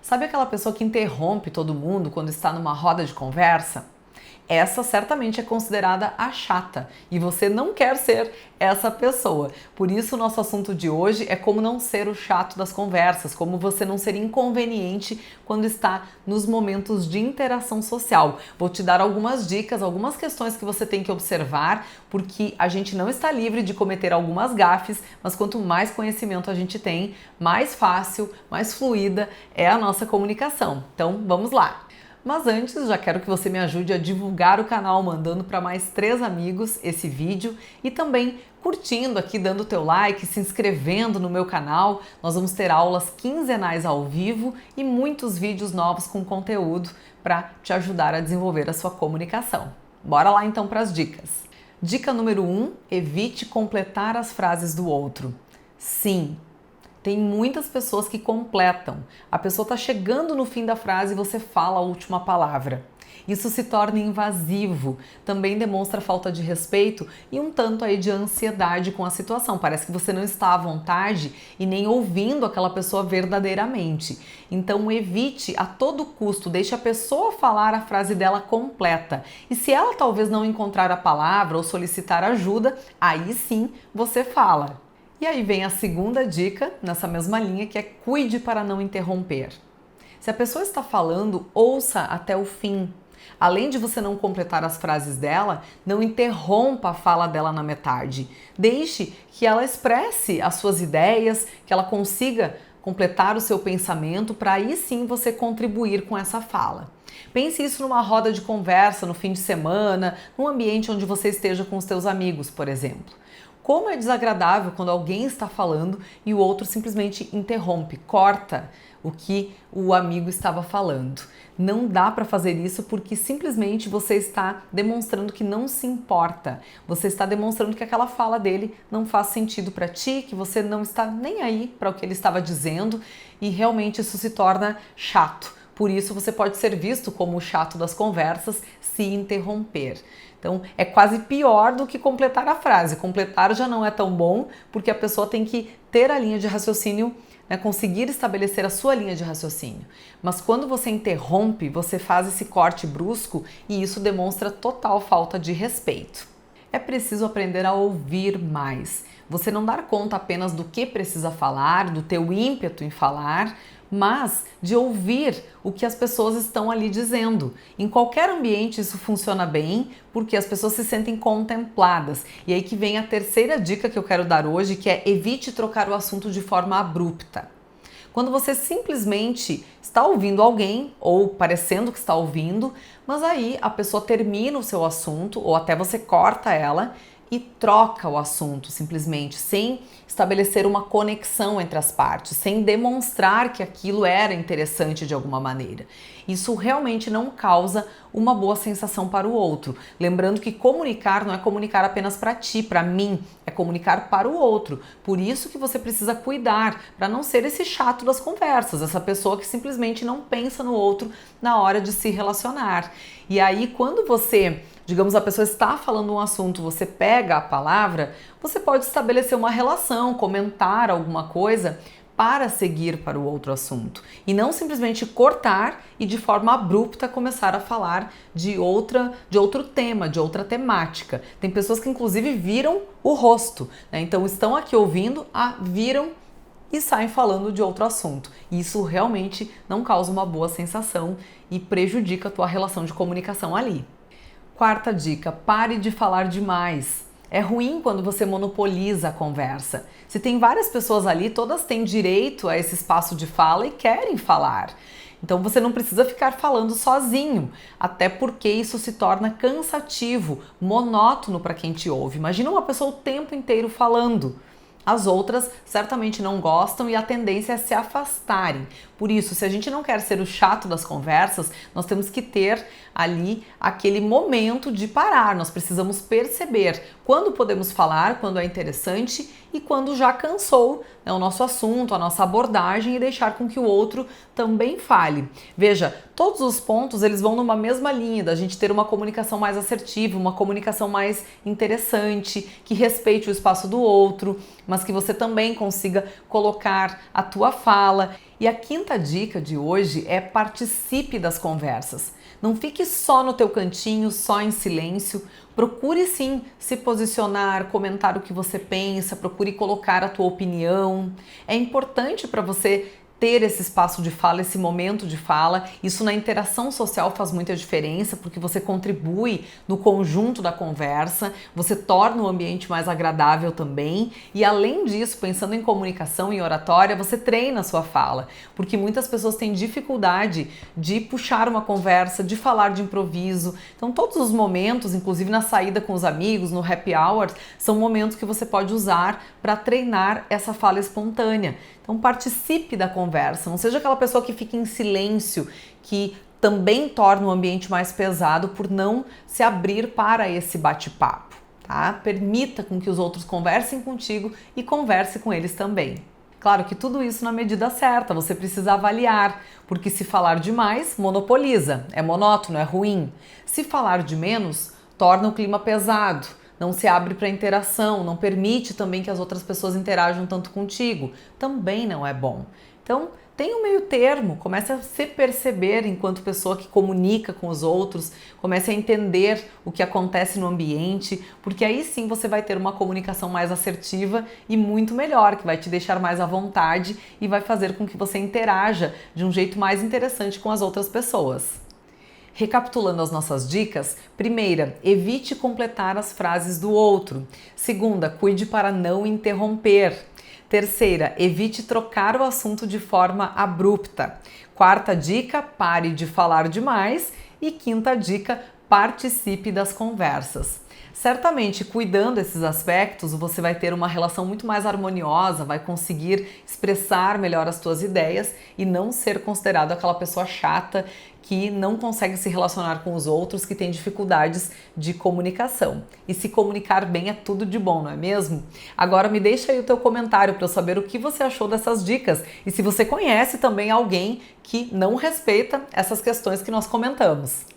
Sabe aquela pessoa que interrompe todo mundo quando está numa roda de conversa? Essa certamente é considerada a chata e você não quer ser essa pessoa. Por isso, o nosso assunto de hoje é como não ser o chato das conversas, como você não ser inconveniente quando está nos momentos de interação social. Vou te dar algumas dicas, algumas questões que você tem que observar, porque a gente não está livre de cometer algumas gafes, mas quanto mais conhecimento a gente tem, mais fácil, mais fluida é a nossa comunicação. Então, vamos lá! Mas antes, já quero que você me ajude a divulgar o canal mandando para mais 3 amigos esse vídeo e também curtindo aqui, dando o teu like, se inscrevendo no meu canal. Nós vamos ter aulas quinzenais ao vivo e muitos vídeos novos com conteúdo para te ajudar a desenvolver a sua comunicação. Bora lá então para as dicas. Dica número 1, evite completar as frases do outro. Sim, tem muitas pessoas que completam. A pessoa está chegando no fim da frase e você fala a última palavra. Isso se torna invasivo, também demonstra falta de respeito e um tanto aí de ansiedade com a situação. Parece que você não está à vontade e nem ouvindo aquela pessoa verdadeiramente. Então evite a todo custo, deixe a pessoa falar a frase dela completa. E se ela talvez não encontrar a palavra ou solicitar ajuda, aí sim você fala. E aí vem a segunda dica, nessa mesma linha, que é cuide para não interromper. Se a pessoa está falando, ouça até o fim. Além de você não completar as frases dela, não interrompa a fala dela na metade. Deixe que ela expresse as suas ideias, que ela consiga completar o seu pensamento, para aí sim você contribuir com essa fala. Pense isso numa roda de conversa, no fim de semana, num ambiente onde você esteja com os seus amigos, por exemplo. Como é desagradável quando alguém está falando e o outro simplesmente interrompe, corta o que o amigo estava falando. Não dá para fazer isso porque simplesmente você está demonstrando que não se importa. Você está demonstrando que aquela fala dele não faz sentido para ti, que você não está nem aí para o que ele estava dizendo e realmente isso se torna chato. Por isso você pode ser visto como o chato das conversas se interromper. Então é quase pior do que completar a frase. Completar já não é tão bom porque a pessoa tem que ter a linha de raciocínio, conseguir estabelecer a sua linha de raciocínio. Mas quando você interrompe, você faz esse corte brusco e isso demonstra total falta de respeito. É preciso aprender a ouvir mais. Você não dar conta apenas do que precisa falar, do teu ímpeto em falar, mas de ouvir o que as pessoas estão ali dizendo. Em qualquer ambiente isso funciona bem, porque as pessoas se sentem contempladas. E aí que vem a terceira dica que eu quero dar hoje, que é evite trocar o assunto de forma abrupta. Quando você simplesmente está ouvindo alguém, ou parecendo que está ouvindo, mas aí a pessoa termina o seu assunto, ou até você corta ela, e troca o assunto simplesmente, sem estabelecer uma conexão entre as partes, sem demonstrar que aquilo era interessante de alguma maneira. Isso realmente não causa uma boa sensação para o outro. Lembrando que comunicar não é comunicar apenas para ti, para mim, é comunicar para o outro. Por isso que você precisa cuidar, para não ser esse chato das conversas, essa pessoa que simplesmente não pensa no outro na hora de se relacionar. E aí, quando você, digamos, a pessoa está falando um assunto, você pega a palavra, você pode estabelecer uma relação, comentar alguma coisa para seguir para o outro assunto. E não simplesmente cortar e de forma abrupta começar a falar de outro tema, de outra temática. Tem pessoas que inclusive viram o rosto, né? Então estão aqui ouvindo, viram e saem falando de outro assunto. Isso realmente não causa uma boa sensação e prejudica a tua relação de comunicação ali. Quarta dica, pare de falar demais. É ruim quando você monopoliza a conversa. Se tem várias pessoas ali, todas têm direito a esse espaço de fala e querem falar. Então você não precisa ficar falando sozinho, até porque isso se torna cansativo, monótono para quem te ouve. Imagina uma pessoa o tempo inteiro falando. As outras certamente não gostam e a tendência é se afastarem. Por isso, se a gente não quer ser o chato das conversas, nós temos que ter ali aquele momento de parar. Nós precisamos perceber quando podemos falar, quando é interessante e quando já cansou, né, o nosso assunto, a nossa abordagem, e deixar com que o outro também fale. Veja, todos os pontos eles vão numa mesma linha, da gente ter uma comunicação mais assertiva, uma comunicação mais interessante, que respeite o espaço do outro, mas que você também consiga colocar a tua fala. E a quinta dica de hoje é participe das conversas. Não fique só no teu cantinho, só em silêncio. Procure sim se posicionar, comentar o que você pensa, procure colocar a tua opinião. É importante para você ter esse espaço de fala, esse momento de fala. Isso na interação social faz muita diferença, porque você contribui no conjunto da conversa, você torna o ambiente mais agradável também. E além disso, pensando em comunicação e oratória, você treina a sua fala, porque muitas pessoas têm dificuldade de puxar uma conversa, de falar de improviso. Então todos os momentos, inclusive na saída com os amigos, no happy hour, são momentos que você pode usar para treinar essa fala espontânea. Então participe da conversa, não seja aquela pessoa que fica em silêncio, que também torna o ambiente mais pesado por não se abrir para esse bate-papo, tá? Permita com que os outros conversem contigo e converse com eles também. Claro que tudo isso na medida certa, você precisa avaliar, porque se falar demais, monopoliza, é monótono, é ruim. Se falar de menos, torna o clima pesado. Não se abre para interação, não permite também que as outras pessoas interajam tanto contigo. Também não é bom. Então, tem um meio termo, comece a se perceber enquanto pessoa que comunica com os outros, comece a entender o que acontece no ambiente, porque aí sim você vai ter uma comunicação mais assertiva e muito melhor, que vai te deixar mais à vontade e vai fazer com que você interaja de um jeito mais interessante com as outras pessoas. Recapitulando as nossas dicas, primeira, evite completar as frases do outro. Segunda, cuide para não interromper. Terceira, evite trocar o assunto de forma abrupta. Quarta dica, pare de falar demais. E quinta dica, participe das conversas. Certamente, cuidando desses aspectos, você vai ter uma relação muito mais harmoniosa, vai conseguir expressar melhor as suas ideias e não ser considerado aquela pessoa chata que não consegue se relacionar com os outros, que tem dificuldades de comunicação. E se comunicar bem é tudo de bom, não é mesmo? Agora me deixa aí o teu comentário para eu saber o que você achou dessas dicas e se você conhece também alguém que não respeita essas questões que nós comentamos.